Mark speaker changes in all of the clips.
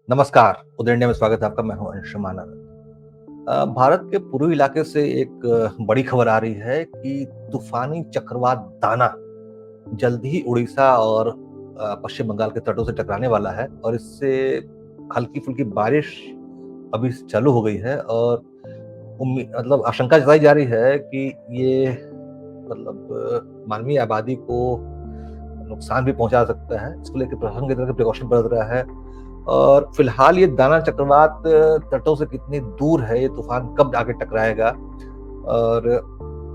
Speaker 1: नमस्कार, उदय इंडिया में स्वागत है आपका। मैं हूं अंशुमान आनंद। भारत के पूर्वी इलाके से एक बड़ी खबर आ रही है कि तूफानी चक्रवात दाना जल्द ही उड़ीसा और पश्चिम बंगाल के तटों से टकराने वाला है और इससे हल्की-फुल्की बारिश अभी चालू हो गई है और मतलब आशंका जताई जा रही है कि ये मतलब मानवीय आबादी को नुकसान भी पहुंचा सकता है। इसको लेकर प्रशासन की तरफ से प्रिकॉशन बरत रहा है और फिलहाल ये दाना चक्रवात तटों से कितनी दूर है, ये तूफान कब आके टकराएगा और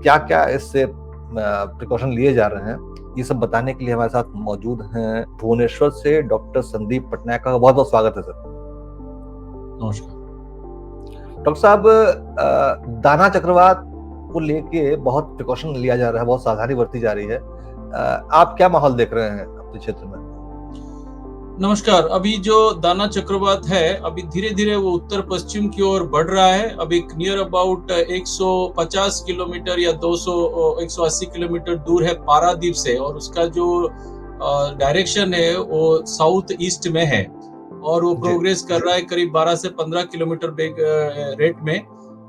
Speaker 1: क्या-क्या इससे प्रिकॉशन लिए जा रहे हैं, ये सब बताने के लिए हमारे साथ मौजूद हैं भुवनेश्वर से डॉक्टर संदीप पटनायक का बहुत-बहुत स्वागत है सर।
Speaker 2: नमस्कार।
Speaker 1: डॉक्टर साहब, दाना चक्रवात को लेके बहुत प्रिकॉशन लिया जा रहा है, बहुत सावधानी बरती जा रही है। आप क्या माहौल देख रहे हैं अपने क्षेत्र में?
Speaker 2: नमस्कार। अभी जो दाना चक्रवात है, अभी धीरे-धीरे वो उत्तर पश्चिम की ओर बढ़ रहा है। अभी नियर अबाउट 150 किलोमीटर या 180 किलोमीटर दूर है पारादीप से और उसका जो डायरेक्शन है वो साउथ ईस्ट में है और वो प्रोग्रेस कर रहा है करीब 12 से 15 किलोमीटर रेट में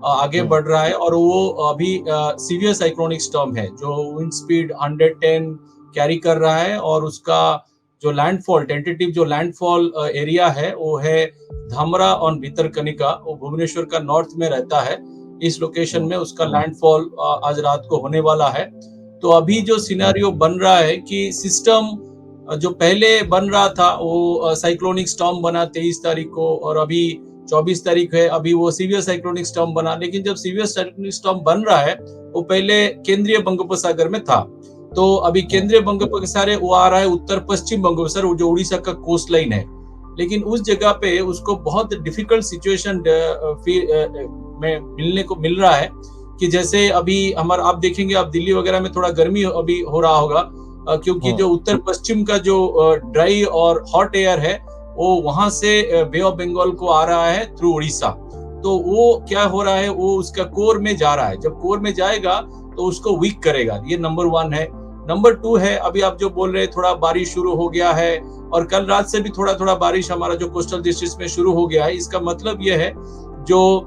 Speaker 2: आगे बढ़ रहा है और वो अभी सीवियर साइक्लोनिक स्टॉर्म है जो विंड स्पीड 110 कैरी कर रहा है और उसका जो लैंडफॉल टेंटेटिव जो लैंडफॉल एरिया है वो है धामरा और भितरकनिका। वो भुवनेश्वर का नॉर्थ में रहता है। इस लोकेशन में उसका लैंडफॉल आज रात को होने वाला है। तो अभी जो सिनेरियो बन रहा है कि सिस्टम जो पहले बन रहा था वो साइक्लोनिक स्टॉर्म बना 23 तारीख को और अभी 24 तारीख है, अभी वो सीवियर साइक्लोनिक स्टॉर्म बना। लेकिन जब सीवियर साइक्लोनिक स्टॉर्म बन रहा है वो पहले केंद्रीय बंगोपसागर में था। तो अभी केंद्रीय बंगोपसागर वो आ रहा है उत्तर पश्चिम बंगोपसागर जो उड़ीसा का कोस्ट लाइन है। लेकिन उस जगह पे उसको बहुत डिफिकल्ट सिचुएशन में मिल रहा है कि जैसे अभी आप देखेंगे, आप दिल्ली वगैरह में थोड़ा गर्मी अभी हो रहा होगा क्योंकि जो उत्तर पश्चिम का जो ड्राई और हॉट एयर है वो वहां से बे ऑफ बंगाल को आ रहा है थ्रू उड़ीसा। तो वो क्या हो रहा है, वो उसका कोर में जा रहा है। जब कोर में जाएगा तो उसको वीक करेगा। ये नंबर 1 है। नंबर 2 है, अभी आप जो बोल रहे हैं थोड़ा बारिश शुरू हो गया है और कल रात से भी थोड़ा थोड़ा बारिश हमारा जो कोस्टल डिस्ट्रिक्ट में शुरू हो गया है। इसका मतलब ये है जो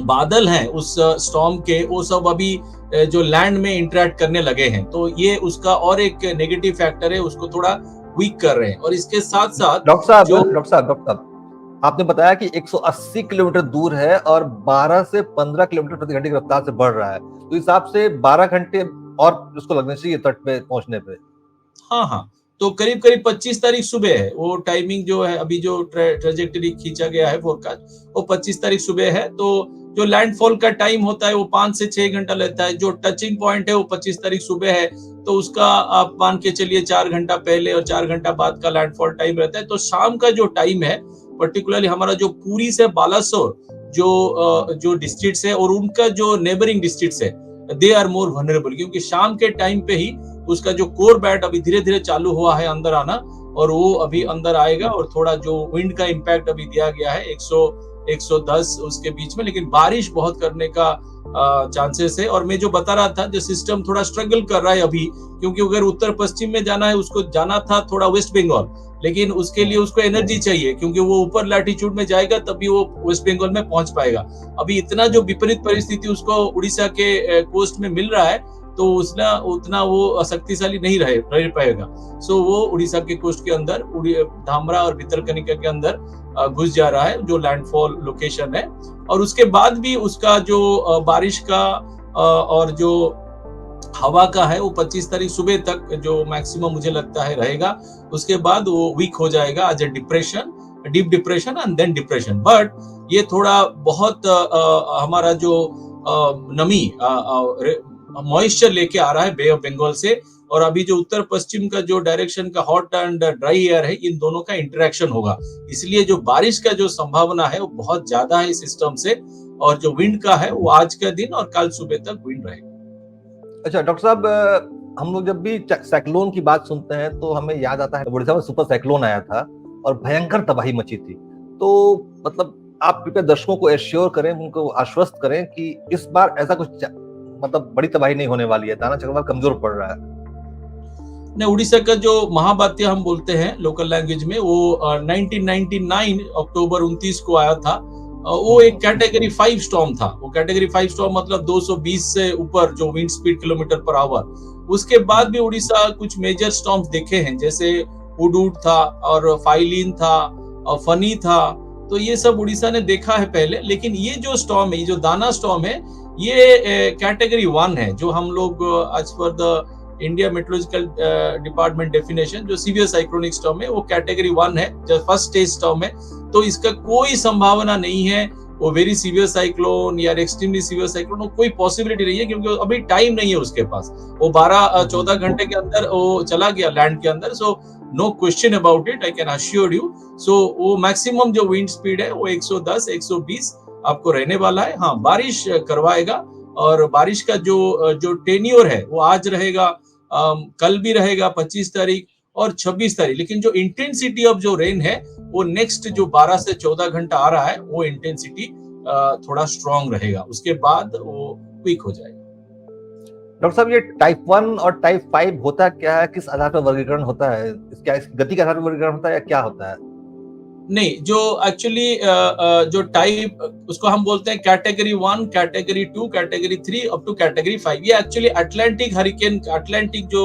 Speaker 2: बादल हैं उस स्टॉर्म के वो सब अभी जो लैंड में इंटरेक्ट करने लगे हैं। तो ये उसका और एक नेगेटिव फैक्टर है, उसको थोड़ा वीक कर रहे हैं। और इसके साथ साथ
Speaker 1: डॉक्टर साहब आपने बताया कि 180 किलोमीटर दूर है और 12 से 15 किलोमीटर प्रति घंटे की रफ्तार से बढ़ रहा है, तो हिसाब से 12 घंटे और उसको लगने चाहिए तट पे पहुंचने पे।
Speaker 2: हाँ, तो करीब 25 तारीख सुबह है वो टाइमिंग जो है। अभी जो ट्रेजेक्टरी खींचा गया है फोरकास्ट वो 25 तारीख सुबह है। तो जो लैंडफॉल का टाइम होता है वो 5 से 6 घंटा लेता है। जो टचिंग पॉइंट है वो 25 तारीख सुबह है, तो उसका आप मान के चलिए 4 घंटा पहले और 4 घंटा बाद का लैंडफॉल टाइम रहता है। तो शाम का जो टाइम है पर्टिकुलरली हमारा जो पुरी से बालासोर जो डिस्ट्रिक्ट्स है और उनका जो नेबरिंग डिस्ट्रिक्ट्स है दे आर मोर वनरेबल, क्योंकि शाम के टाइम पे ही उसका जो कोर बैट अभी धीरे धीरे चालू हुआ है अंदर आना और वो अभी अंदर आएगा और थोड़ा जो विंड का इम्पैक्ट अभी दिया गया है 100-110 उसके बीच में, लेकिन बारिश बहुत करने का चांसेस है। और मैं जो बता रहा था जो सिस्टम थोड़ा स्ट्रगल कर रहा है अभी, क्योंकि अगर उत्तर पश्चिम में जाना है उसको जाना था थोड़ा वेस्ट बंगाल, लेकिन उसके लिए उसको एनर्जी चाहिए क्योंकि वो ऊपर लैटिट्यूड में जाएगा तभी वो वेस्ट बंगाल में पहुंच पाएगा। अभी इतना जो विपरीत परिस्थिति उसको उड़ीसा के कोस्ट में मिल रहा है तो उतना वो शक्तिशाली नहीं रह पाएगा। सो वो उड़ीसा के कोस्ट के अंदर धामरा और भितरकनिका के अंदर घुस जा रहा है जो लैंडफॉल लोकेशन है। और उसके बाद भी उसका जो बारिश का और जो हवा का है वो 25 तारीख सुबह तक जो मैक्सिमम मुझे लगता है रहेगा। उसके बाद वो वीक हो जाएगा as a depression, deep depression and then depression. But ये थोड़ा बहुत हमारा जो नमी मॉइस्चर लेके आ रहा है बे ऑफ बंगाल से, और अभी जो उत्तर पश्चिम का जो डायरेक्शन का हॉट एंड ड्राई एयर है इन दोनों का इंटरेक्शन होगा, इसलिए जो बारिश का जो संभावना है वो बहुत ज्यादा है सिस्टम से। और जो विंड का है वो आज का दिन और कल सुबह तक विंड रहेगा।
Speaker 1: अच्छा डॉक्टर साहब, हम लोग जब भी साइक्लोन की बात सुनते हैं तो हमें याद आता है उड़ीसा में सुपर साइक्लोन आया था और भयंकर तबाही मची थी। तो मतलब आप कृपया दर्शकों को एश्योर करें, उनको आश्वस्त करें कि इस बार ऐसा कुछ मतलब बड़ी तबाही नहीं होने वाली है, दाना चक्रवात कमजोर पड़ रहा है।
Speaker 2: ने उड़ीसा का जो महाबात्य हम बोलते हैं लोकल लैंग्वेज में, वो 1999 अक्टूबर 29 को आया था। वो एक कैटेगरी 5 स्टॉर्म था। वो कैटेगरी 5 स्टॉर्म मतलब 220 से ऊपर जो wind speed kilometre per hour. उसके बाद भी उड़ीसा कुछ मेजर स्टॉर्म्स देखे हैं, जैसे हुडहुड था और फाइलिन था और फनी था। तो ये सब उड़ीसा ने देखा है पहले। लेकिन ये जो स्टॉर्म है, ये जो दाना स्टॉर्म है, ये कैटेगरी 1 है, जो हम लोग as per the India meteorological department definition जो सीवियर साइक्लोनिक स्टॉर्म है, वो कैटेगरी 1 है, जो फर्स्ट स्टेज स्टॉर्म है। तो इसका कोई संभावना नहीं है वो वेरी सीवियर साइक्लोन या एक्सट्रीमली सीवियर साइक्लोन, वो कोई पॉसिबिलिटी नहीं है, क्योंकि अभी टाइम नहीं है उसके पास। वो 12-14 घंटे के अंदर वो चला गया लैंड के अंदर। So no question about it, I can assure you. So वो मैक्सिमम जो विंड स्पीड है वो 110 120 आपको रहने वाला है। हाँ, बारिश करवाएगा, और बारिश का जो टेन्योर है वो आज रहेगा, कल भी रहेगा 25 तारीख और 26 तारीख। लेकिन जो इंटेंसिटी ऑफ जो रेन है वो नेक्स्ट जो 12 से 14 घंटा आ रहा है, वो इंटेंसिटी थोड़ा स्ट्रांग रहेगा, उसके बाद वो क्विक हो जाएगा।
Speaker 1: डॉक्टर साहब, ये टाइप 1 और टाइप 5 होता क्या है? किस आधार पर वर्गीकरण होता है? क्या इस गति के आधार पर वर्गीकरण होता है या क्या होता है?
Speaker 2: नहीं, जो एक्चुअली जो टाइप, उसको हम बोलते हैं category 1, category 2, category 3 up to category 5। ये एक्चुअली अटलांटिक हरिकेन, अटलांटिक जो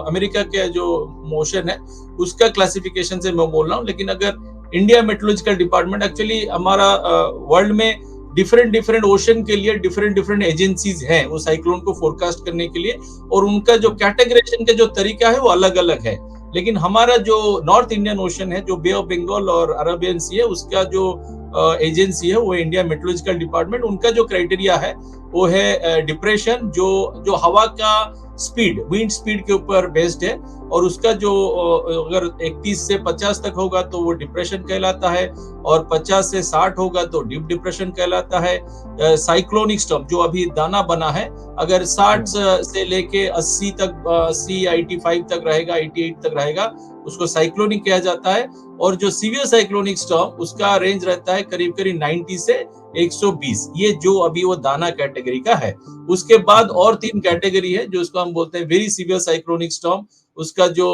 Speaker 2: अमेरिका के जो मोशन है उसका क्लासिफिकेशन से मैं बोल रहा हूँ। लेकिन अगर इंडिया मेट्रोलॉजिकल डिपार्टमेंट, एक्चुअली हमारा वर्ल्ड में डिफरेंट ओशन के लिए डिफरेंट एजेंसीज हैं वो साइक्लोन को फोरकास्ट करने के लिए, और उनका जो कैटेगराइजेशन का जो तरीका है वो अलग अलग है। लेकिन हमारा जो नॉर्थ इंडियन ओशन है, जो बे ऑफ बंगाल और अरेबियन सी है, उसका जो एजेंसी है वो इंडिया मेट्रोलॉजिकल डिपार्टमेंट। उनका जो क्राइटेरिया है वो है डिप्रेशन, जो हवा का स्पीड, विंड स्पीड के ऊपर बेस्ड है, और उसका जो अगर 31 से 50 तक होगा तो वो डिप्रेशन कहलाता है, और 50 से 60 होगा तो डीप डिप्रेशन कहलाता है। साइक्लोनिक स्टॉर्म जो अभी दाना बना है, अगर 60 से लेके 80 तक, 80 या 85 तक रहेगा, 88 तक रहेगा, उसको साइक्लोनिक कहा जाता है। और जो सीवियर साइक्लोनिक स्टॉर्म, उसका रेंज रहता है करीब 90 से 120। ये जो अभी वो दाना कैटेगरी का है। उसके बाद और 3 कैटेगरी है, जो उसको हम बोलते हैं वेरी सीवियर साइक्लोनिक स्टॉर्म। उसका जो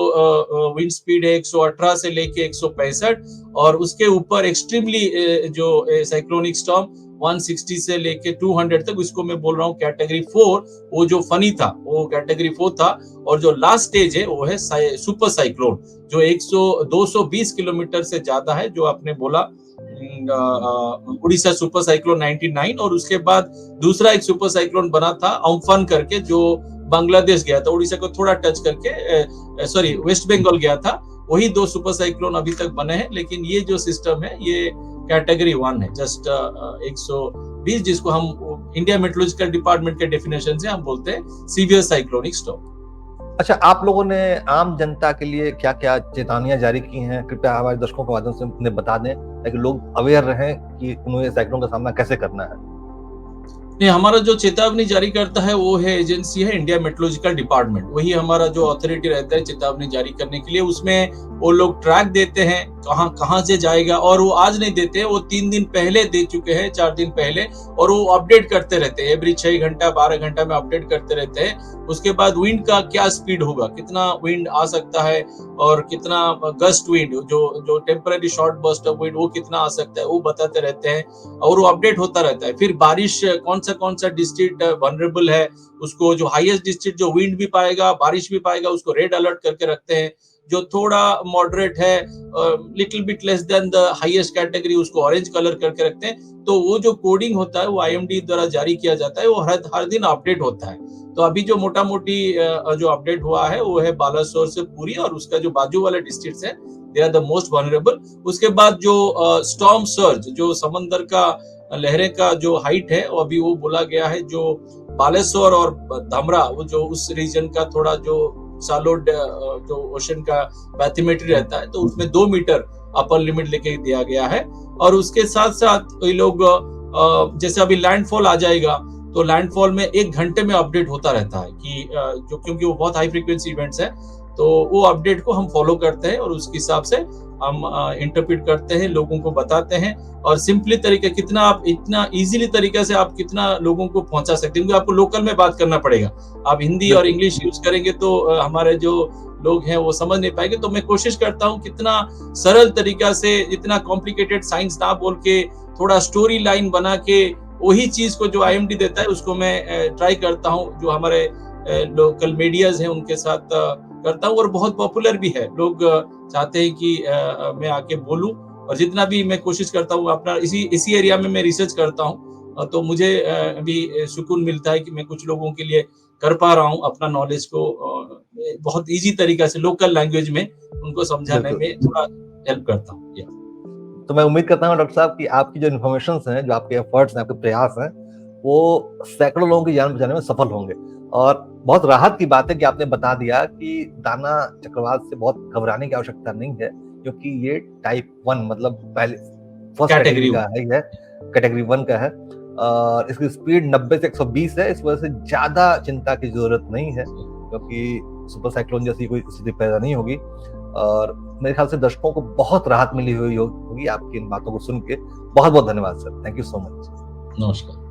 Speaker 2: विंड स्पीड है 118 से लेके 165, और उसके ऊपर एक्सट्रीमली जो साइक्लोनिक स्टॉर्म 160 से लेके 200 तक, उसको मैं बोल रहा हूँ कैटेगरी 4। वो जो फनी था वो कैटेगरी 4 था। और जो लास्ट स्टेज है वो है सुपर साइक्लोन, जो 220 किलोमीटर से ज्यादा है, जो आपने बोला उड़ीसा सुपर साइक्लोन 99। और उसके बाद दूसरा एक सुपर साइक्लोन बना था अम्फान करके, जो बांग्लादेश गया था, उड़ीसा को थोड़ा टच करके, सॉरी वेस्ट बंगाल गया था। वही 2 सुपर साइक्लोन अभी तक बने हैं। लेकिन ये जो सिस्टम है ये कैटेगरी 1 है, जस्ट 120, जिसको हम इंडिया मेट्रोलॉजिकल डिपार्टमेंट के डेफिनेशन से हम बोलते हैं सीवियर साइक्लोनिक स्टॉर्म।
Speaker 1: अच्छा, आप लोगों ने आम जनता के लिए क्या क्या चेतावनियां जारी की हैं? कृपया हमारे दर्शकों के माध्यम से उन्हें बता दें, ताकि लोग अवेयर रहें कि उन्हें साइक्लोन का सामना कैसे करना है।
Speaker 2: नहीं, हमारा जो चेतावनी जारी करता है वो है एजेंसी है इंडिया मेट्रोलॉजिकल डिपार्टमेंट। वही हमारा जो अथॉरिटी रहता है चेतावनी जारी करने के लिए। उसमें वो लोग ट्रैक देते हैं कहाँ से जाएगा, और वो आज नहीं देते, वो 3 दिन पहले दे चुके हैं, 4 दिन पहले, और वो अपडेट करते रहते हैं। एवरी 6 घंटा 12 घंटा में अपडेट करते रहते हैं। उसके बाद विंड का क्या स्पीड होगा, कितना विंड आ सकता है, और कितना गस्ट विंड, जो temporary short burst of wind, वो कितना आ सकता है, वो बताते रहते हैं, और वो अपडेट होता रहता है। फिर बारिश कौन सा डिस्ट्रिक्ट वनरेबल है, उसको जो हाईएस्ट डिस्ट्रिक्ट जो विंड भी पाएगा बारिश भी पाएगा, उसको रेड अलर्ट करके रखते हैं। जो थोड़ा मॉडरेट है, little bit less than the highest category, उसको ऑरेंज कलर करके रखते हैं। तो वो जो कोडिंग होता है वो आईएमडी द्वारा जारी किया जाता है, वो हर दिन अपडेट होता है। तो अभी जो मोटा मोटी जो अपडेट हुआ है वो है बालासोर से पुरी, और उसका जो बाजू वाले डिस्ट्रिक्ट है they are the most vulnerable. उसके बाद जो स्टॉर्म सर्ज, जो समंदर का लहरें का जो हाइट है, वो अभी वो बोला गया है, जो बालेश्वर और धामरा, वो जो उस रीजन का थोड़ा जो सालोड जो ओशन का बैथिमेट्री रहता है, तो उसमें 2 मीटर अपर लिमिट लेके दिया गया है। और उसके साथ साथ ये लोग जैसे अभी लैंडफॉल आ जाएगा, तो लैंडफॉल में 1 घंटे में अपडेट होता रहता है कि जो, क्योंकि वो बहुत हाई फ्रीक्वेंसी इवेंट्स है, तो वो अपडेट को हम फॉलो करते हैं, और उसके हिसाब से हम इंटरप्रेट करते हैं, लोगों को बताते हैं। और सिंपली तरीका कितना आप, इतना इजीली तरीके से आप कितना लोगों को पहुंचा सकते हैं, क्योंकि आपको लोकल में बात करना पड़ेगा। आप हिंदी और इंग्लिश यूज करेंगे तो हमारे जो लोग हैं वो समझ नहीं पाएंगे। तो मैं कोशिश करता हूँ कितना सरल तरीका से, इतना कॉम्प्लिकेटेड साइंस ना बोल के, थोड़ा स्टोरी लाइन बना के वही चीज को जो आईएमडी देता है उसको मैं ट्राई करता हूँ, जो हमारे लोकल मीडियाज हैं उनके साथ करता हूँ, और बहुत पॉपुलर भी है। लोग चाहते हैं कि मैं आके बोलूं, और जितना भी मैं कोशिश करता हूँ अपना इसी एरिया में मैं रिसर्च करता हूँ, तो मुझे भी सुकून मिलता है कि मैं कुछ लोगों के लिए कर पा रहा हूँ अपना नॉलेज को बहुत इजी तरीका से लोकल लैंग्वेज में उनको समझाने में थोड़ा हेल्प करता हूँ।
Speaker 1: तो मैं उम्मीद करता हूँ डॉक्टर साहब कि आपकी जो इन्फॉर्मेशन हैं, जो आपके एफर्ट्स हैं, आपके प्रयास हैं, वो सैकड़ों लोगों की जान बचाने में सफल होंगे। और बहुत राहत की बात है कि आपने बता दिया कि दाना चक्रवात से बहुत घबराने की आवश्यकता नहीं है, क्योंकि ये टाइप 1 मतलब पहले फर्स्ट कैटेगरी का है, कैटेगरी 1 का है, और इसकी स्पीड 90 से 120 है। इस वजह से ज्यादा चिंता की जरूरत नहीं है, क्योंकि सुपर साइक्लोन जैसी कोई स्थिति पैदा नहीं होगी। और मेरे ख्याल से दर्शकों को बहुत राहत मिली हुई होगी आपकी इन बातों को सुन के। बहुत बहुत धन्यवाद sir, thank you so much.
Speaker 2: नमस्कार।